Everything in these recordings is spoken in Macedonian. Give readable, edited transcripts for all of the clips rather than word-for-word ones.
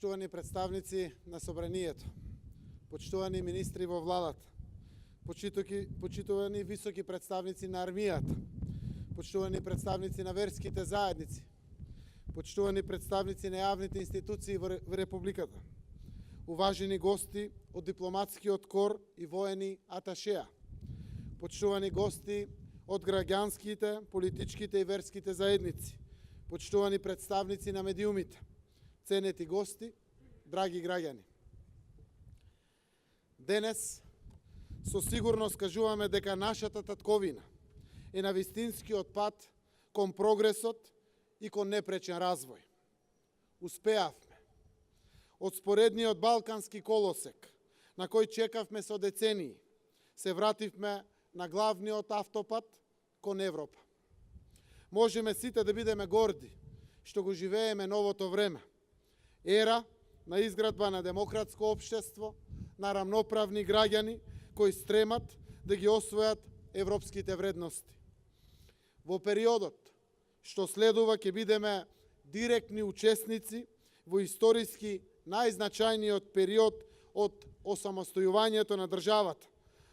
Почитувани представници на Собранието, почитувани министри во владата, почитувани високи представници на армијата, почитувани представници на верските заедници, почитувани представници на јавните институции во Републиката, уважени гости од дипломатскиот кор и воени аташеа, почитувани гости од граѓанските, политичките и верските заедници, почитувани представници на медиумите, ценети гости, драги граѓани. Денес со сигурност кажуваме дека нашата татковина е на вистинскиот пат кон прогресот и кон непречен развој. Успеавме. Од споредниот балкански колосек, на кој чекавме со децении, се вративме на главниот автопат кон Европа. Можеме сите да бидеме горди што го живееме новото време. Ера на изградба на демократско општество, на рамноправни граѓани кои стремат да ги освојат европските вредности. Во периодот што следува ќе бидеме директни учесници во историски најзначајниот период од осамостојувањето на државата,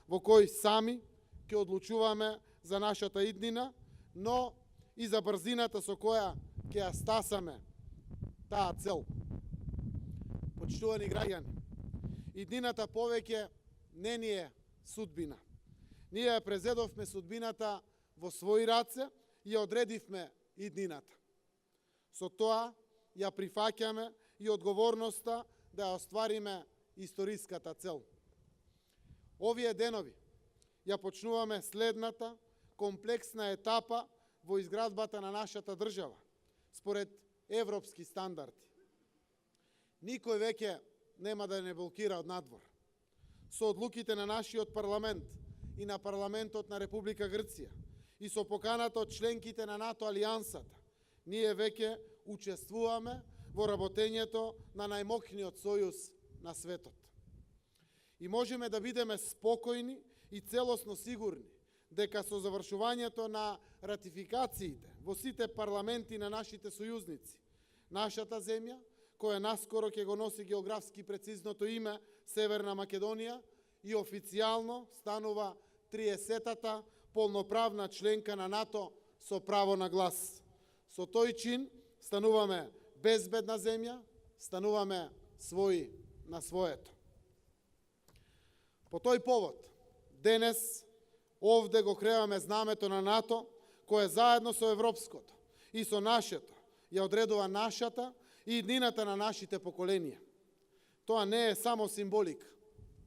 во кој сами ќе одлучуваме за нашата иднина, но и за брзината со која ќе ја стасаме таа цел. Почитувани граѓани, иднината повеќе не ни е судбина. Ние ја презедовме судбината во своји раце и ја одредивме иднината. Со тоа ја прифаќаме и одговорноста да ја оствариме историската цел. Овие денови ја почнуваме следната комплексна етапа во изградбата на нашата држава, според европски стандарди. Никој веќе нема да не блокира од надвор. Со одлуките на нашиот парламент и на парламентот на Република Грција и со поканата од членките на НАТО алијансата, ние веќе учествуваме во работењето на најмокниот сојуз на светот. И можеме да бидеме спокојни и целосно сигурни дека со завршувањето на ратификациите во сите парламенти на нашите сојузници, нашата земја, која наскоро ќе го носи географски прецизното име Северна Македонија и официјално станува 30-та полноправна членка на НАТО со право на глас. Со тој чин стануваме безбедна земја, стануваме своји на своето. По тој повод, денес овде го креаме знамето на НАТО, кое заедно со европското и со нашето ја одредува нашата и иднината на нашите поколенија. Тоа не е само символика,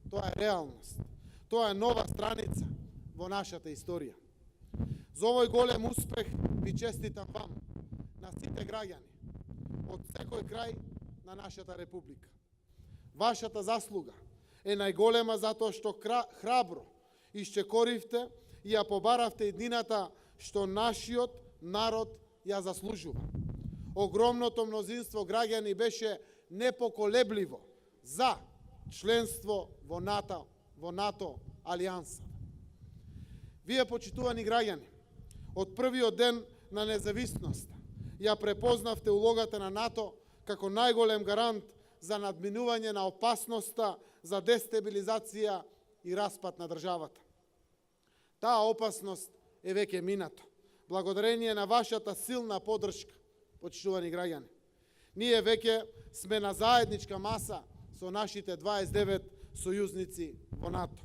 тоа е реалност. Тоа е нова страница во нашата историја. За овој голем успех ви честитам вам, на сите граѓани, од секој крај на нашата република. Вашата заслуга е најголема затоа што храбро исчекоривте и ја побаравте иднината што нашиот народ ја заслужува. Огромното мнозинство граѓани беше непоколебливо за членство во НАТО алијансата. Вие, почитувани граѓани, од првиот ден на независноста ја препознавте улогата на НАТО како најголем гарант за надминување на опасноста за дестабилизација и распад на државата. Таа опасност е веќе минато, благодарение на вашата силна поддршка, почитувани граѓани. Ние веќе сме на заедничка маса со нашите 29 сојузници во НАТО.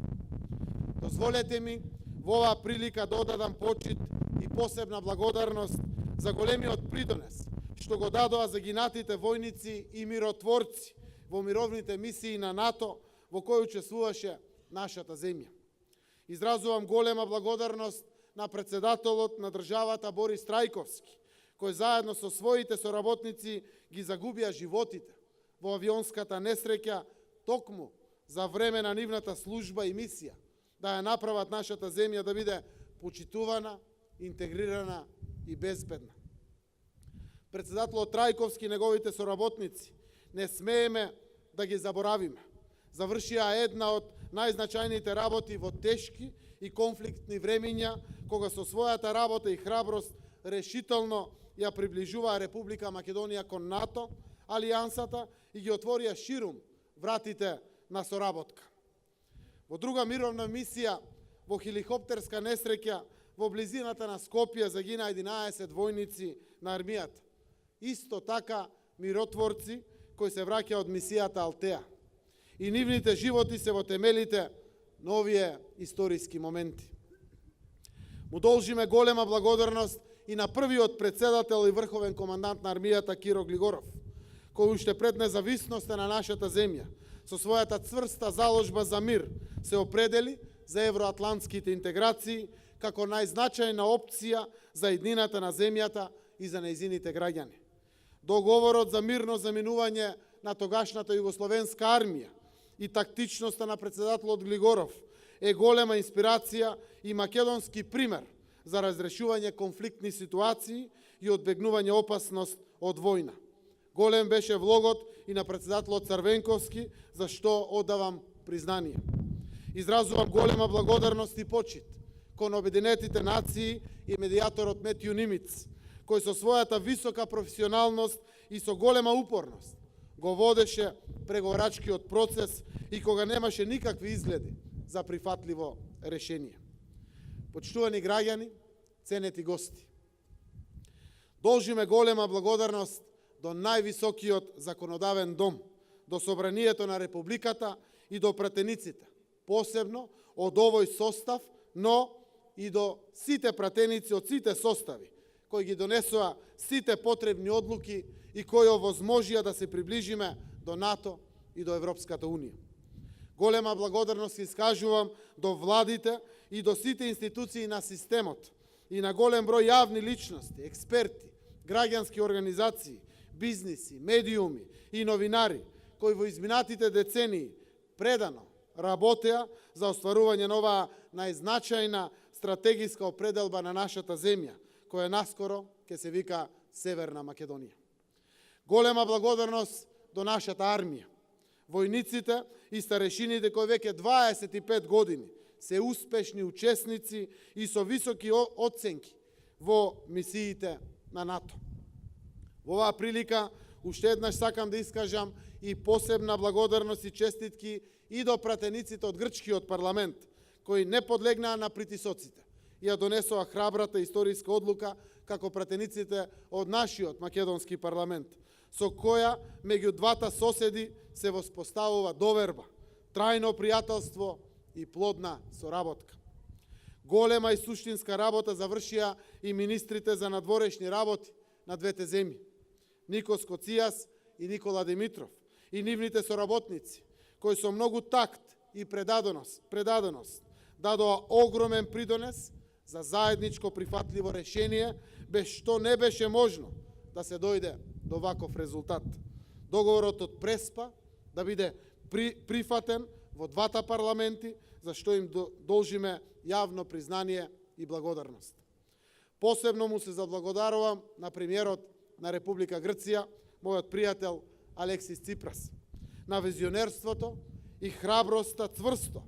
Дозволете ми во оваа прилика да одадам почит и посебна благодарност за големиот придонес што го дадоа загинатите војници и миротворци во мировните мисии на НАТО во кои учествуваше нашата земја. Изразувам голема благодарност на председателот на државата Борис Трајковски, кој заедно со своите соработници ги загубија животите во авионската несреќа токму за време на нивната служба и мисија да ја направат нашата земја да биде почитувана, интегрирана и безбедна. Председателот Трајковски и неговите соработници не смееме да ги заборавиме. Завршија една од најзначајните работи во тешки и конфликтни времиња, кога со својата работа и храброст решително ја приближуваа Република Македонија кон НАТО, алијансата и ги отворија ширум вратите на соработка. Во друга мировна мисија, во хеликоптерска несреќа, во близината на Скопје загина 11 војници на армијата. Исто така миротворци кои се враќа од мисијата Алтеа. И нивните животи се во темелите на овие историски моменти. Му должиме голема благодарност и на првиот председател и врховен командант на армијата Киро Глигоров, кој уште пред независноста на нашата земја, со својата цврста заложба за мир, се определи за евроатлантските интеграции како најзначајна опција за еднината на земјата и за нејзините граѓани. Договорот за мирно заминување на тогашната југословенска армија и тактичноста на председателот Глигоров е голема инспирација и македонски пример за разрешување конфликтни ситуации и одбегнување опасност од војна. Голем беше влогот и на председателот Црвенковски, за што одавам признание. Изразувам голема благодарност и почит кон Обединетите нации и медијаторот Метју Нимиц, кој со својата висока професионалност и со голема упорност го водеше преговорачкиот процес и кога немаше никакви изгледи за прифатливо решение. Почитувани граѓани, ценети гости, должиме голема благодарност до највисокиот законодавен дом, до Собранието на Републиката и до пратениците, посебно од овој состав, но и до сите пратеници од сите состави, кои ги донесоа сите потребни одлуки и кои овозможија да се приближиме до НАТО и до Европската Унија. Голема благодарност искажувам до владите и до сите институции на системот и на голем број јавни личности, експерти, граѓански организации, бизниси, медиуми и новинари, кои во изминатите децении предано работеа за остварување на оваа најзначајна стратегиска определба на нашата земја, која наскоро ќе се вика Северна Македонија. Голема благодарност до нашата армија, војниците и старешините кои веќе 25 години се успешни учесници и со високи оценки во мисиите на НАТО. Во оваа прилика уште еднаш сакам да искажам и посебна благодарност и честитки и до пратениците од грчкиот парламент, кои не подлегнаа на притисоците и ја донесоа храбрата историска одлука како пратениците од нашиот македонски парламент, со која меѓу двата соседи се воспоставува доверба, трајно пријателство и плодна соработка. Голема и суштинска работа завршија и министрите за надворешни работи на двете земји, Никос Коцијас и Никола Димитров, и нивните соработници, кои со многу такт и предаденост дадоа огромен придонес за заедничко прифатливо решение, без што не беше можно да се дојде до ваков резултат. Договорот од Преспа да биде прифатен во двата парламенти, за што им должиме јавно признание и благодарност. Посебно му се заблагодарувам на премиерот на Република Грција, мојот пријател Алексис Ципрас, на визионерството и храброста цврсто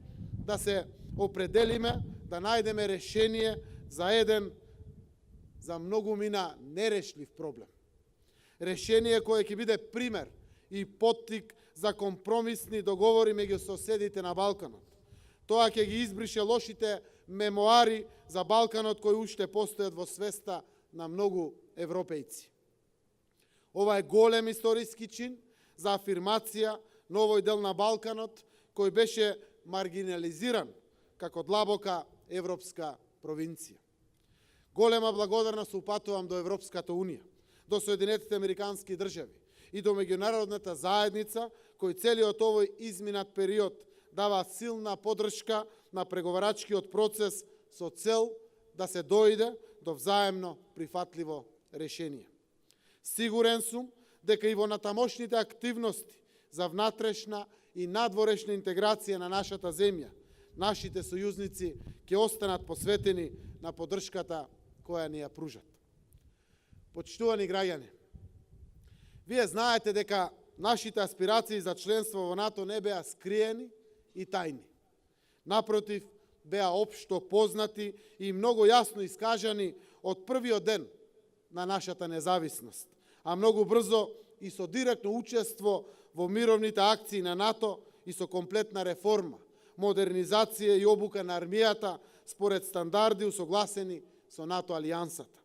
да се определиме, да најдеме решение за еден за многу мина нерешлив проблем. Решение кое ќе биде пример и поттик за компромисни договори меѓу соседите на Балканот. Тоа ќе ги избрише лошите мемоари за Балканот кои уште постојат во свеста на многу европејци. Ова е голем историски чин за афирмација на овој дел на Балканот кој беше маргинализиран како длабока европска провинција. Голема благодарност упатувам до Европската Унија, до Соединетите Американски држави и до меѓународната заедница кој целиот овој изминат период дава силна поддршка на преговарачкиот процес со цел да се дојде до взаемно прифатливо решение. Сигурен сум дека и во натамошните активности за внатрешна и надворешна интеграција на нашата земја, нашите сојузници ќе останат посветени на поддршката која ни ја пружат. Почитувани граѓани, вие знаете дека нашите аспирации за членство во НАТО не беа скриени и тајни. Напротив, беа општо познати и многу јасно искажани од првиот ден на нашата независност, а многу брзо и со директно учество во мировните акции на НАТО и со комплетна реформа, модернизација и обука на армијата според стандарди усогласени со НАТО алијансата.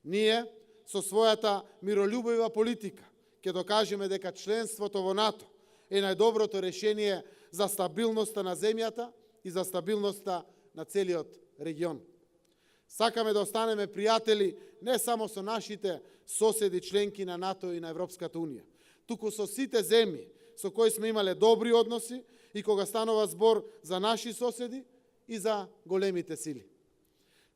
Ние, со својата миролюбива политика, ќе докажеме дека членството во НАТО е најдоброто решение за стабилноста на земјата и за стабилноста на целиот регион. Сакаме да останеме пријатели не само со нашите соседи членки на НАТО и на Европската Унија, туку со сите земји со кои сме имале добри односи и кога станува збор за наши соседи и за големите сили.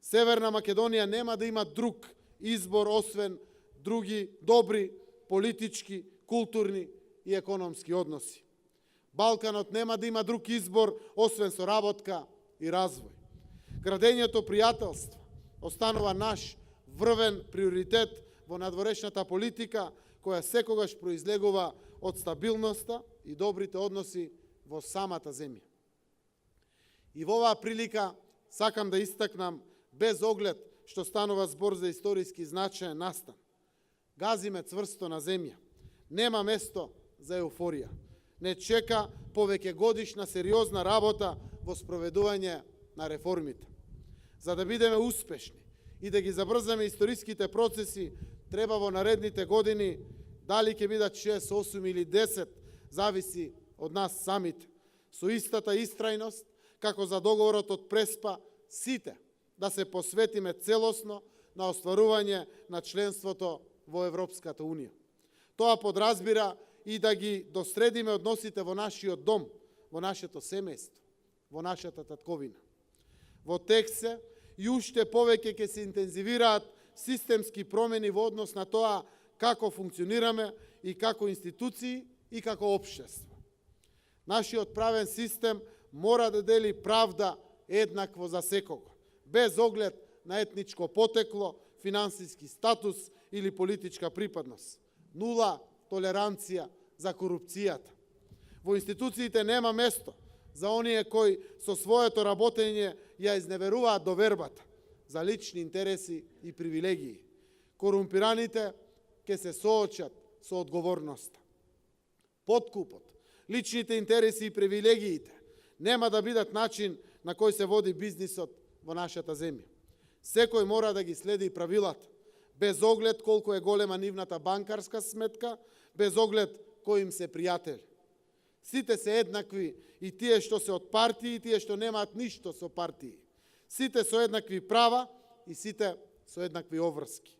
Северна Македонија нема да има друг избор освен други добри политички, културни и економски односи. Балканот нема да има друг избор освен соработка и развој. Градењето пријателство останува наш врвен приоритет во надворешната политика, која секогаш произлегува од стабилноста и добрите односи во самата земја. И во оваа прилика сакам да истакнам, без оглед што станува збор за историски значаен настан. Газиме цврсто на земја. Нема место за еуфорија. Не чека повеќе годишна сериозна работа во спроведување на реформите. За да бидеме успешни и да ги забрзаме историските процеси, треба во наредните години, дали ќе бидат 6, 8 или 10, зависи од нас самите, со истата истрајност, како за договорот од Преспа, сите да се посветиме целосно на остварување на членството во Европската Унија. Тоа подразбира и да ги достредиме односите во нашиот дом, во нашето семејство, во нашата татковина. Во тек се и уште повеќе ќе се интензивираат системски промени во однос на тоа како функционираме и како институции и како општество. Нашиот правен систем мора да дели правда еднакво за секого, без оглед на етничко потекло, финансиски статус или политичка припадност. Нула толеранција за корупцијата. Во институциите нема место за оние кои со своето работење ја изневеруваат довербата за лични интереси и привилегии. Корумпираните ќе се соочат со одговорноста. Подкупот, личните интереси и привилегиите нема да бидат начин на кој се води бизнисот во нашата земја. Секој мора да ги следи правилата, без оглед колку е голема нивната банкарска сметка, без оглед кои им се пријатели. Сите се еднакви, и тие што се од партии, и тие што немаат ништо со партии. Сите со еднакви права и сите со еднакви обврски.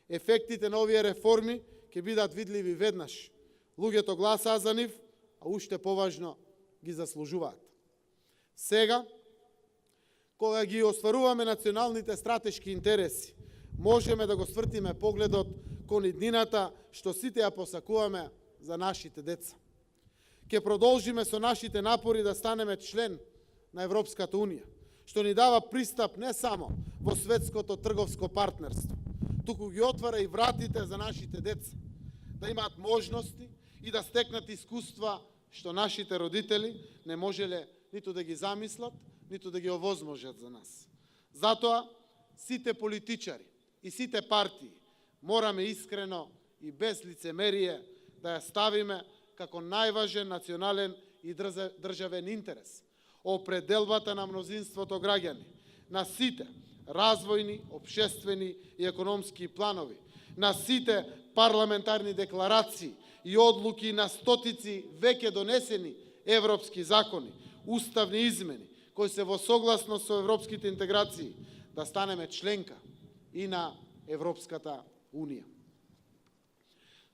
Ефектите на овие реформи ќе бидат видливи веднаш. Луѓето гласаа за нив, а уште поважно ги заслужуваат. Сега, кога ги остваруваме националните стратешки интереси, можеме да го свртиме погледот кон иднината што сите ја посакуваме за нашите деца. Ќе продолжиме со нашите напори да станеме член на Европската Унија, што ни дава пристап не само во светското трговско партнерство, туку ги отвара и вратите за нашите деца, да имаат можности и да стекнат искуства што нашите родители не можеле ниту да ги замислат, ниту да ги овозможат за нас. Затоа, сите политичари и сите партии мораме искрено и без лицемерие да ја ставиме како најважен национален и државен интерес, определбата на мнозинството граѓани, на сите развојни, општествени и економски планови, на сите парламентарни декларации и одлуки на стотици веќе донесени европски закони, уставни измени, кои се во согласност со европските интеграции, да станеме членка и на Европската Унија.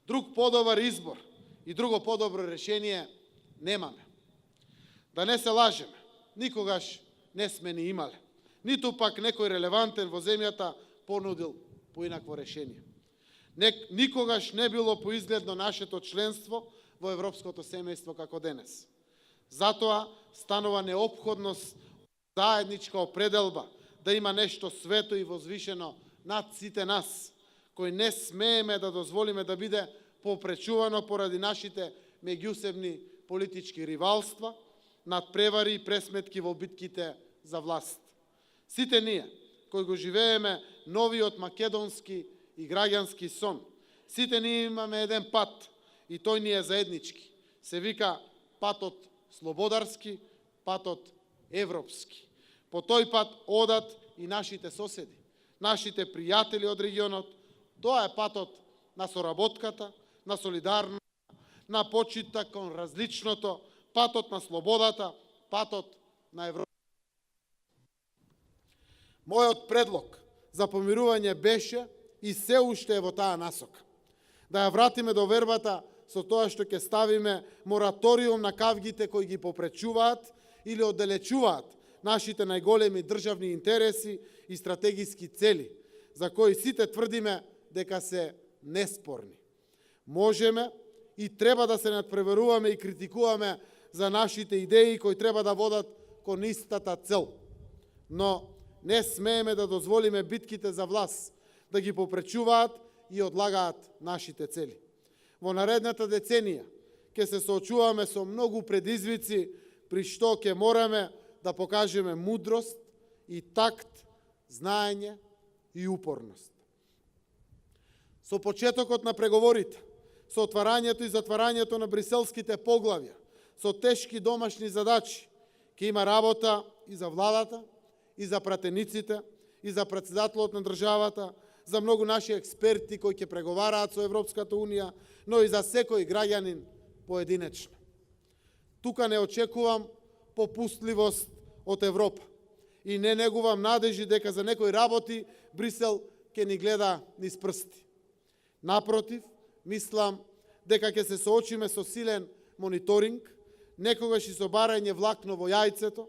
Друг подобар избор и друго подобро решение немаме. Да не се лажеме, никогаш не сме ни имале, ниту пак некој релевантен во земјата понудил поинакво решение. Никогаш не било поизгледно нашето членство во европското семејство како денес. Затоа станува неопходност заедничка определба да има нешто свето и возвишено над сите нас, кој не смееме да дозволиме да биде попречувано поради нашите меѓусебни политички ривалства, надпревари и пресметки во битките за власт. Сите ние, кои го живееме новиот македонски и граѓански сон, Сите ние имаме еден пат и тој ни е заеднички. Се вика патот слободарски, патот европски. По тој пат одат и нашите соседи, нашите пријатели од регионот. Тоа е патот на соработката, на солидарност, на почитта кон различното, патот на слободата, патот на Европа. Мојот предлог за помирување беше и се уште е во таа насока. Да ја вратиме до вербата со тоа што ќе ставиме мораториум на кавгите кои ги попречуваат или оддалечуваат нашите најголеми државни интереси и стратегиски цели, за кои сите тврдиме дека се неспорни. Можеме и треба да се надпреверуваме и критикуваме за нашите идеи кои треба да водат кон истата цел. Но не смееме да дозволиме битките за власт да ги попречуваат и одлагаат нашите цели. Во наредната деценија ќе се соочуваме со многу предизвици, при што ќе мораме да покажеме мудрост и такт, знаење и упорност. Со почетокот на преговорите, со отварањето и затварањето на бриселските поглавја, со тешки домашни задачи, ќе има работа и за владата, и за пратениците, и за председателот на државата, за многу наши експерти кои ќе преговараат со Европската Унија, но и за секој граѓанин поединечно. Тука не очекувам попустливост од Европа и не негувам надежи дека за некои работи Брисел ќе ни гледа низ прсти. Напротив, мислам дека ќе се соочиме со силен мониторинг, некогаш и со барање влакно во јајцето,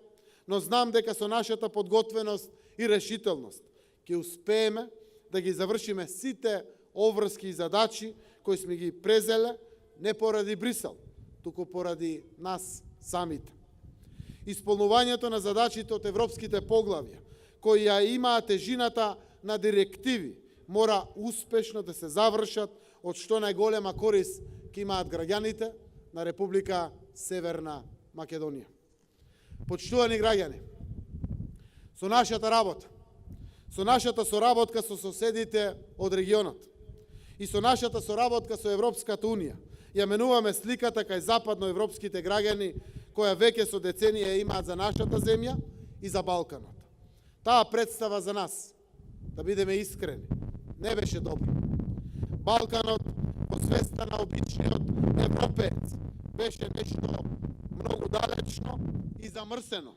но знам дека со нашата подготвеност и решителност ќе успееме да ги завршиме сите обврски и задачи кои сме ги презеле не поради Брисел, туку поради нас самите. Исполнувањето на задачите од европските поглавја, кои ја имаат тежината на директиви, мора успешно да се завршат, од што најголема корист ќе имаат граѓаните на Република Северна Македонија. Почитувани граѓани, со нашата работа, со нашата соработка со соседите од регионот и со нашата соработка со Европската Унија, ја менуваме сликата кај западноевропските граѓани која веќе со деценија имаат за нашата земја и за Балканот. Таа представа за нас, да бидеме искрени, не беше добра. Балканот во свеста на обичниот европеец беше нешто многу далечно и замрсено,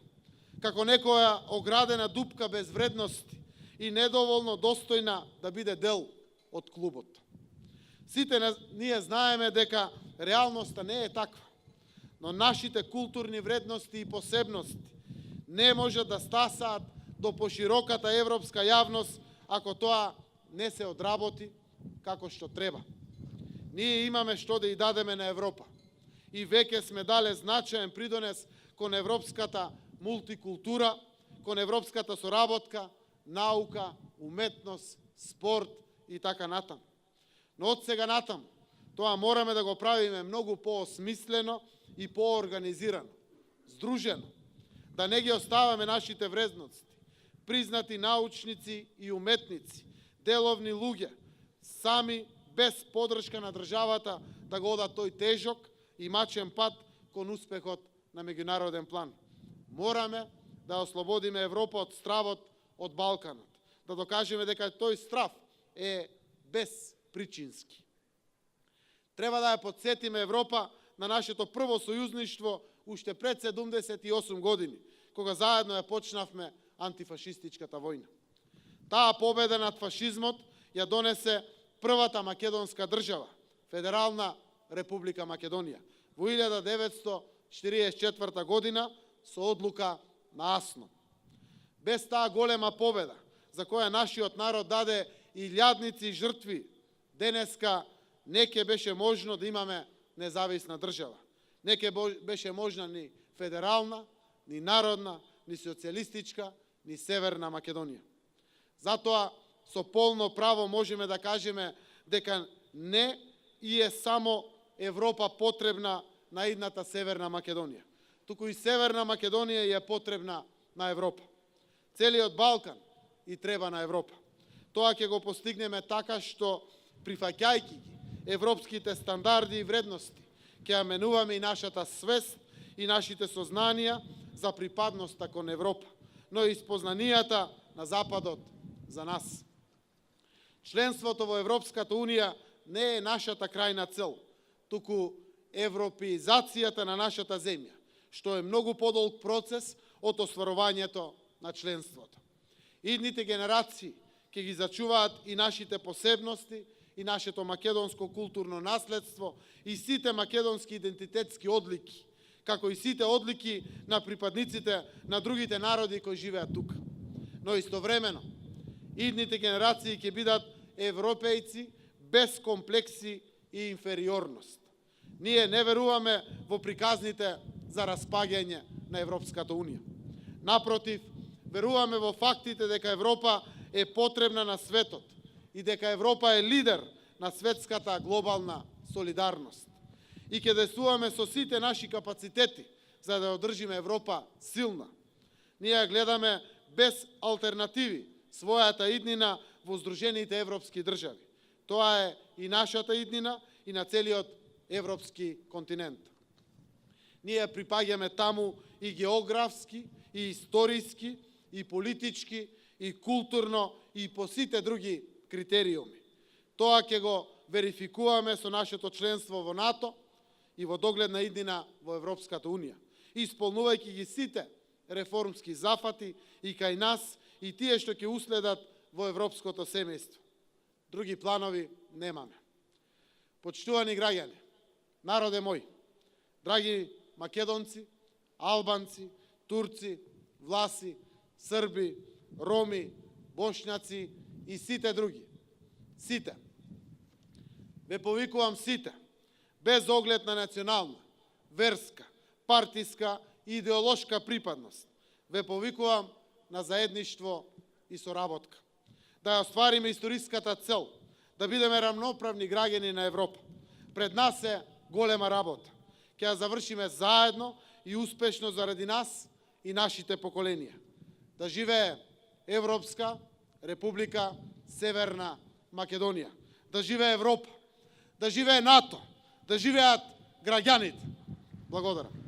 како некоја оградена дупка без вредности и недоволно достојна да биде дел од клубот. Сите ние знаеме дека реалноста не е таква, но нашите културни вредности и посебности не можат да стасаат до пошироката европска јавност ако тоа не се одработи како што треба. Ние имаме што да и дадеме на Европа и веќе сме дале значаен придонес кон европската мултикултура, кон европската соработка, наука, уметност, спорт и така натаму. Но од сега натаму, тоа мораме да го правиме многу поосмислено и поорганизирано, здружено, да не ги оставаме нашите вредности, признати научници и уметници, деловни луѓе, сами без поддршка на државата да го одат тој тежок и мачен пат кон успехот на меѓународен план. Мораме да ослободиме Европа од стравот од Балканот, да докажеме дека тој страв е безпричински. Треба да ја подсетиме Европа на нашето прво сојузништво уште пред 78 години, кога заедно ја почнавме антифашистичката војна. Таа победа над фашизмот ја донесе првата македонска држава, Федерална Република Македонија, во 1944 година со одлука на Асно. Без таа голема победа, за која нашиот народ даде илјадници жртви, денеска не ќе беше можно да имаме независна држава. Не ќе беше можна ни федерална, ни народна, ни социјалистичка, ни Северна Македонија. Затоа со полно право можеме да кажеме дека не и е само Европа потребна на идната Северна Македонија, туку и Северна Македонија е потребна на Европа. Целиот Балкан и треба на Европа. Тоа ќе го постигнеме така што прифаќајќи ги европските стандарди и вредности, ќе ја менуваме и нашата свест и нашите сознанија за припадноста кон Европа, но и спознанијата на Западот за нас. Членството во Европската Унија не е нашата крајна цел, туку европеизацијата на нашата земја, што е многу подолг процес од остварувањето на членството. Идните генерации ќе ги зачуваат и нашите посебности, и нашето македонско културно наследство, и сите македонски идентитетски одлики, како и сите одлики на припадниците на другите народи кои живеат тука. Но истовремено, идните генерации ќе бидат европејци без комплекси и инфериорност. Ние не веруваме во приказните за распаѓање на Европската Унија. Напротив, веруваме во фактите дека Европа е потребна на светот и дека Европа е лидер на светската глобална солидарност. И ќе действуваме со сите наши капацитети за да одржиме Европа силна. Ние гледаме без алтернативи својата иднина во Сдружените европски држави. Тоа е и нашата иднина и на целиот европски континент. Ние припаѓаме таму и географски, и историски, и политички, и културно, и по сите други критериуми. Тоа ќе го верификуваме со нашето членство во НАТО и во догледна иднина во Европската Унија, исполнувајќи ги сите реформски зафати и кај нас и тие што ќе уследат во европското семејство. Други планови немаме. Почитувани граѓани, народе мој, драги македонци, албанци, турци, власи, срби, роми, бошњаци и сите други. Сите. Ве повикувам сите, без оглед на национална, верска, партиска и идеолошка припадност. Ве повикувам на заедништво и соработка. Да ја оствариме историската цел, да бидеме рамноправни граѓани на Европа. Пред нас е голема работа. Ќе ја завршиме заедно и успешно заради нас и нашите поколенија. Да живее Европска Република Северна Македонија. Да живее Европа. Да живее НАТО. Да живеат граѓаните. Благодарам.